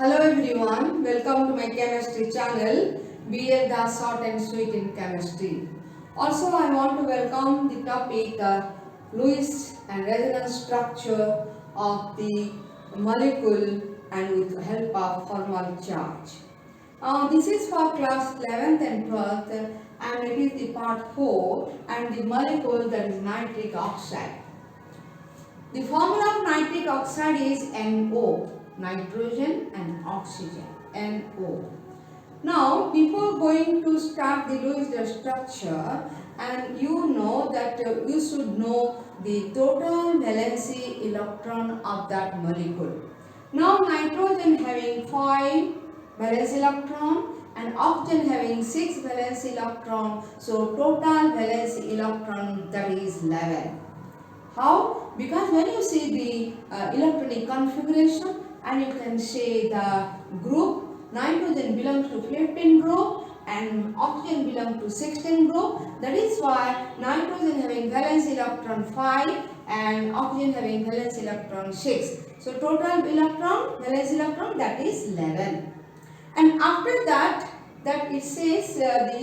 Hello everyone, welcome to my chemistry channel B.L.DASH short and sweet in chemistry. Also I want to welcome the topic Lewis and resonance structure of the molecule and with the help of formal charge. This is for class 11th and 12th and it is the part 4 and the molecule that is nitric oxide. The formula of nitric oxide is NO, nitrogen and oxygen, NO. Now, before going to start the Lewis structure, and you know that you should know the total valency electron of that molecule. Now, nitrogen having 5 valence electron and oxygen having 6 valence electron, so total valence electron that is 11. How? Because when you see the electronic configuration and you can say the group, nitrogen belongs to 15 group and oxygen belongs to 16 group. That is why nitrogen having valence electron 5 and oxygen having valence electron 6. So total electron, valence electron that is 11. And after that it says the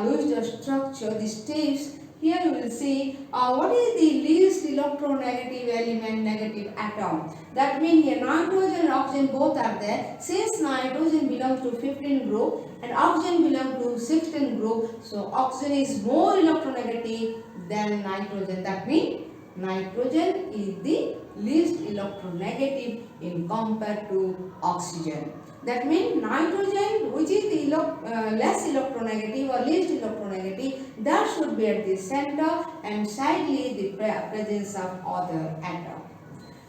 Lewis structure, the steps. Here you will see what is the least electronegative element, negative atom. That means here nitrogen and oxygen both are there. Since nitrogen belongs to 15 group and oxygen belongs to 16 group, so oxygen is more electronegative than nitrogen. That means nitrogen is the least electronegative in compared to oxygen. That means nitrogen, which is the less electronegative or least electronegative, that should be at the center and sidely the presence of other atom.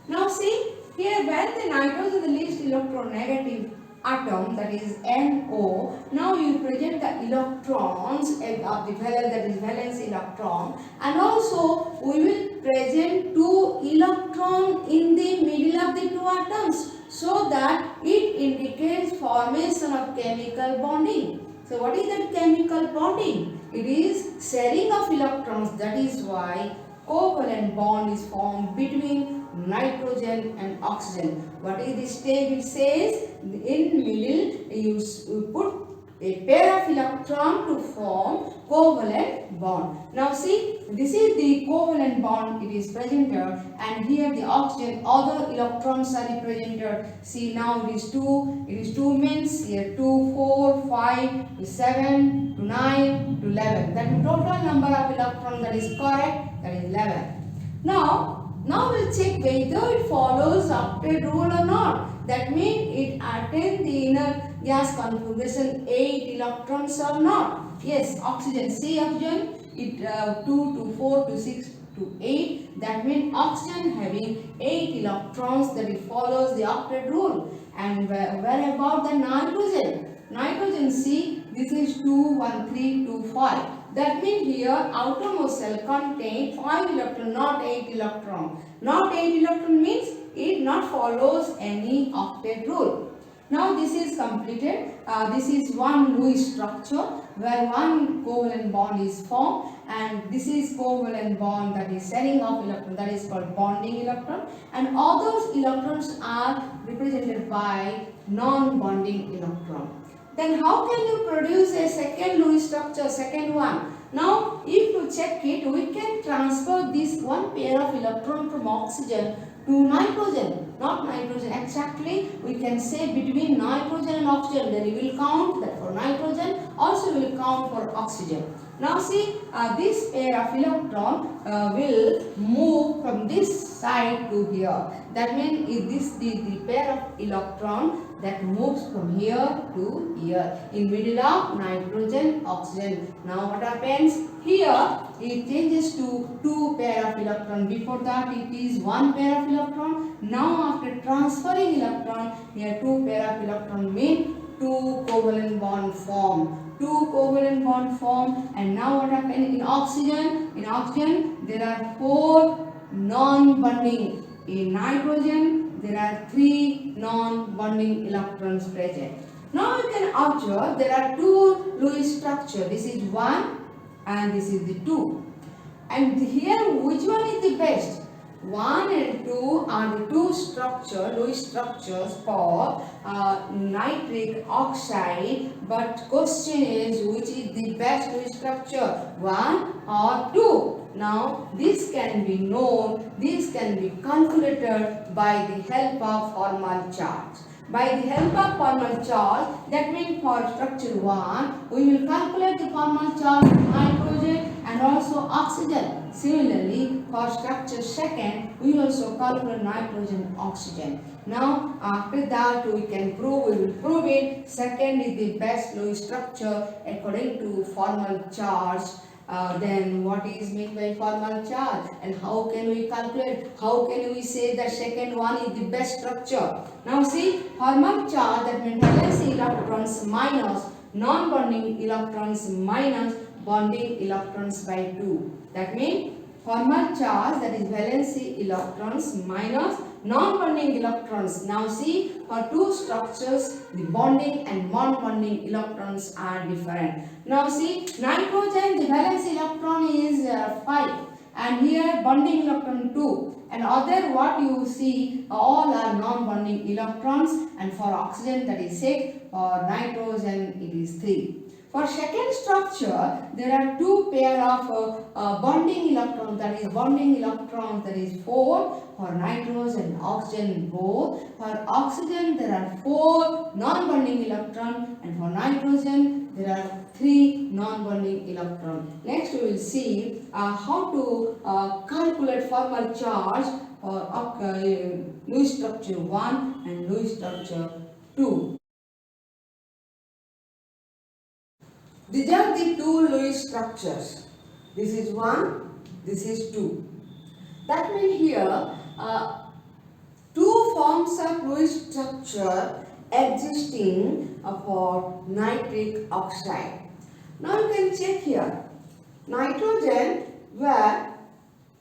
Now see here where the nitrogen is the least electronegative atom, that is NO. Now you present the electrons of the valence, that is valence electron, and also we will present 2 electrons in the middle of the 2 atoms, so that it indicates formation of chemical bonding. So what is that chemical bonding? It is sharing of electrons. That is why covalent bond is formed between nitrogen and oxygen. What is the step? It says in middle you put a pair of electron to form covalent bond. Now see, this is the covalent bond, it is presented, and here the oxygen, other electrons are represented. See now it is 2 means here 2, 4, 5, to 7, to 9, to 11. That is total number of electrons that is correct, that is 11. Now we'll check whether it follows octet rule or not. That means it attains the inner gas configuration 8 electrons or not. Yes, oxygen, see oxygen, it 2 to 4 to 6 to 8. That means oxygen having 8 electrons, that it follows the octet rule. And where about the nitrogen? Nitrogen, see, this is 2, 1, 3, 2, 5. That means here outermost shell contains 5 electrons, not 8 electrons. Not 8 electron means it not follows any octet rule. Now this is completed. This is one Lewis structure where one covalent bond is formed, and this is covalent bond, that is sharing of electron, that is called bonding electron, and all those electrons are represented by non-bonding electron. Then how can you produce a second Lewis structure, second one? Now if you check it, we can transfer this one pair of electron from oxygen to nitrogen, not nitrogen exactly. We can say between nitrogen and oxygen, then we will count that for nitrogen, also we will count for oxygen. Now see, this pair of electron will move from this side to here. That means this the pair of electron that moves from here to here in middle of nitrogen, oxygen. Now what happens? Here it changes to 2 pair of electron. Before that it is 1 pair of electron. Now after transferring electron, here 2 pair of electron mean 2 covalent bond form. 2 covalent bond form, and now what happens in oxygen? In oxygen there are 4 non-bonding. In nitrogen there are 3 non-bonding electrons present. Now you can observe there are 2 Lewis structure. This is 1 and this is the 2. And here which one is the best? 1 and 2 are the two Lewis structures for nitric oxide, but question is which is the best Lewis structure, 1 or 2? Now this can be known, this can be calculated by the help of formal charge. By the help of formal charge, that means for structure 1, we will calculate the formal charge of nitrogen and also oxygen. Similarly, for structure 2, we will also calculate nitrogen and oxygen. Now, after that, we will prove it. Second is the best Lewis structure according to formal charge. Then what is meant by formal charge and how can we calculate, how can we say that second one is the best structure? Now see, formal charge, that means valence electrons minus non-bonding electrons minus bonding electrons by 2. That means formal charge, that is valency electrons minus non-bonding electrons. Now see, for two structures, the bonding and non-bonding electrons are different. Now see, nitrogen, the valence electron is 5 and here bonding electron 2, and other what you see all are non-bonding electrons, and for oxygen that is 6, for nitrogen it is 3. For second structure, there are two pair of bonding electrons, that is bonding electrons, that is 4 for nitrogen and oxygen both. For oxygen there are 4 non-bonding electrons, and for nitrogen there are 3 non-bonding electrons. Next we will see how to calculate formal charge for Lewis structure 1 and Lewis structure 2. These are the two Lewis structures. This is 1, this is 2. That means here two forms of Lewis structure existing for nitric oxide. Now you can check here. Nitrogen, where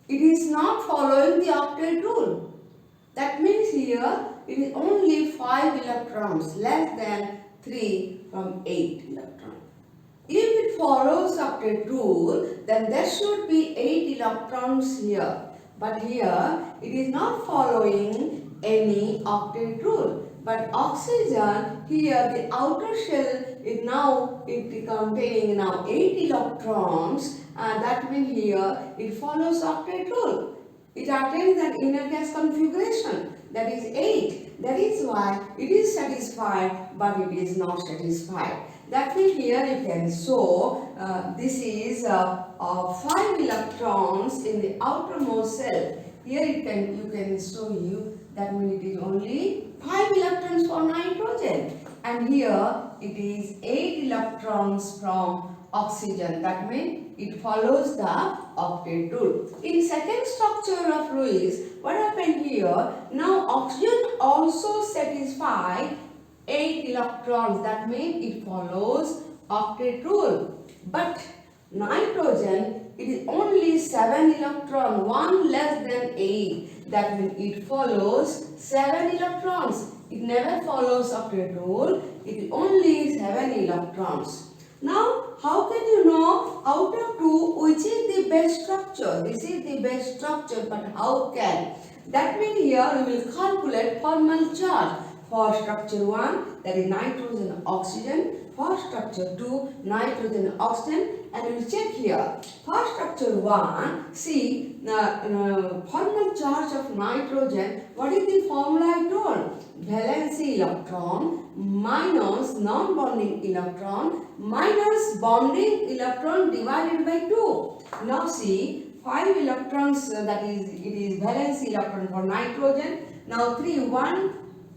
it is not following the octet rule. That means here it is only 5 electrons, less than 3 from 8 electrons. If it follows octet rule, then there should be 8 electrons here. But here it is not following any octet rule. But oxygen, here the outer shell is now containing now 8 electrons. That means here it follows octet rule. It attains an inner gas configuration, that is 8. That is why it is satisfied, but it is not satisfied. That means here you can show this is 5 electrons in the outermost cell. Here you can show you that means it is only 5 electrons for nitrogen, and here it is 8 electrons from oxygen. That means it follows the octet rule. In second structure of Lewis, what happened here? Now oxygen also satisfies 8 electrons. That means it follows octet rule. But nitrogen, it is only 7 electrons, 1 less than 8. That means it follows 7 electrons. It never follows octet rule. It is only 7 electrons. Now, how can you know out of 2 which is the best structure? This is the best structure, but how can? That means here we will calculate formal charge. For structure 1, that is nitrogen and oxygen. For structure 2, nitrogen and oxygen. And we will check here. For structure 1, see formal charge of nitrogen. What is the formula I told? Valency electron minus non-bonding electron minus bonding electron divided by 2. Now see, 5 electrons, that is, it is valency electron for nitrogen. Now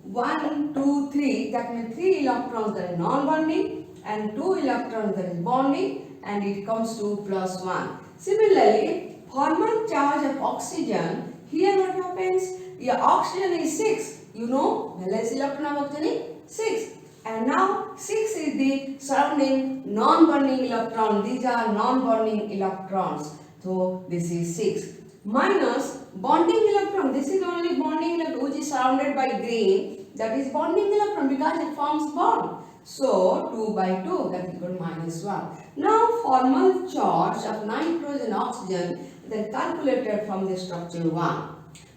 1, 2, 3, that means 3 electrons that are non-bonding and 2 electrons that is bonding, and it comes to plus 1. Similarly, formal charge of oxygen, here what happens? Your oxygen is 6. You know, valence electron of oxygen is 6. And now 6 is the surrounding non-bonding electron. These are non-bonding electrons. So this is 6. Minus bonding electron. This is only bonding electron which is surrounded by green. That is bonding electron because it forms bond. So 2 by 2, that is equal to minus 1. Now formal charge of nitrogen and oxygen then calculated from the structure 1.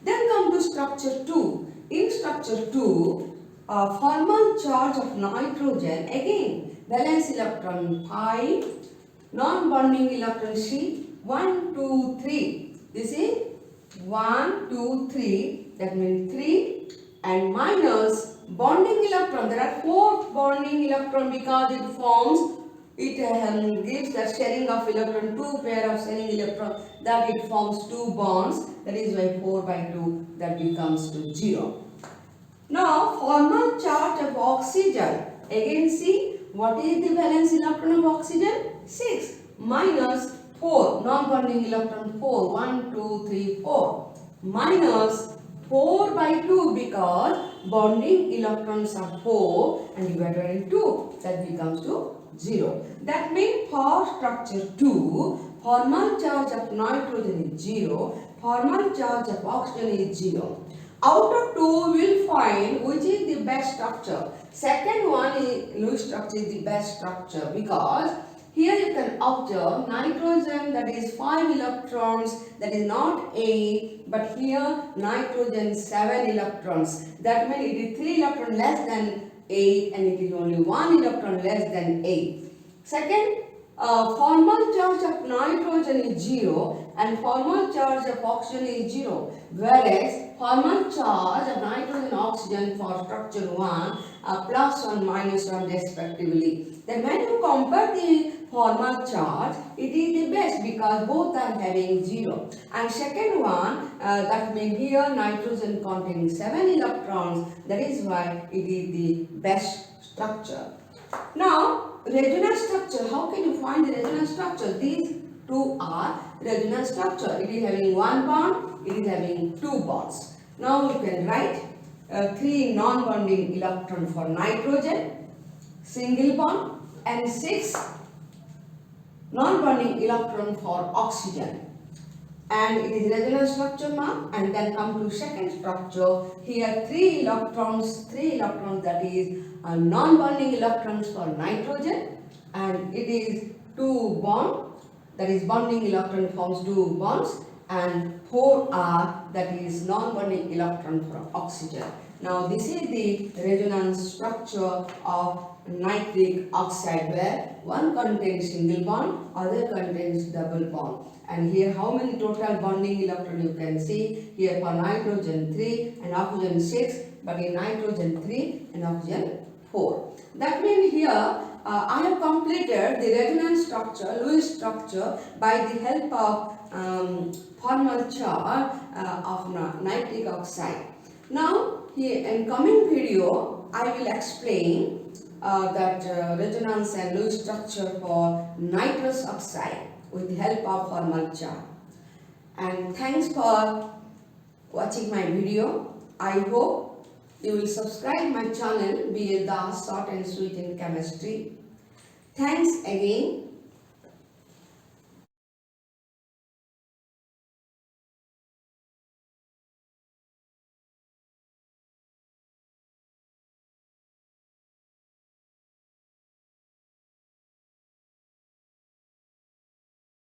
Then come to structure 2. In structure 2, formal charge of nitrogen, again valence electron pi, non-bonding electron C, 1, 2, 3. This is 1, 2, 3, that means 3, and minus bonding electron. There are 4 bonding electron because it forms, it gives the sharing of electron, 2 pair of sharing electron, that it forms 2 bonds, that is why 4 by 2, that becomes to 0. Now formal charge of oxygen, again see what is the valence electron of oxygen? 6 minus 4, non-bonding electron 4, 1, 2, 3, 4, minus 4 by 2 because bonding electrons are 4 and divided by 2, that becomes to 0. That means for structure 2, formal charge of nitrogen is 0, formal charge of oxygen is 0. Out of 2 we will find which is the best structure. Second one is Lewis structure is the best structure because here you can observe nitrogen, that is 5 electrons, that is not 8, but here nitrogen 7 electrons. That means it is 3 electrons less than 8 and it is only 1 electron less than 8. Second, formal charge of nitrogen is 0 and formal charge of oxygen is 0, whereas formal charge of nitrogen and oxygen for structure 1 are plus 1 minus 1 respectively. Then when you compare the formal charge, it is the best because both are having 0. And second one, that means here nitrogen containing 7 electrons, that is why it is the best structure. Now resonance structure, how can you find the resonance structure? These two are resonance structure. It is having 1 bond, it is having 2 bonds. Now you can write 3 non-bonding electron for nitrogen, single bond, and 6 non-bonding electron for oxygen. And it is resonance structure now, and then come to second structure. Here 3 electrons, that is non-bonding electrons for nitrogen, and it is 2 bond, that is bonding electron forms 2 bonds, and 4 are, that is non-bonding electron for oxygen. Now this is the resonance structure of nitric oxide, where one contains single bond, other contains double bond. And here how many total bonding electron you can see? Here for nitrogen 3 and oxygen 6, but in nitrogen 3 and oxygen 4. That means here I have completed the resonance structure, Lewis structure, by the help of formal charge of nitric oxide. Now here in coming video I will explain that resonance and Lewis structure for nitrous oxide with the help of formal charge. And thanks for watching my video. I hope you will subscribe my channel B.L.DASH Short and Sweet in Chemistry. Thanks again.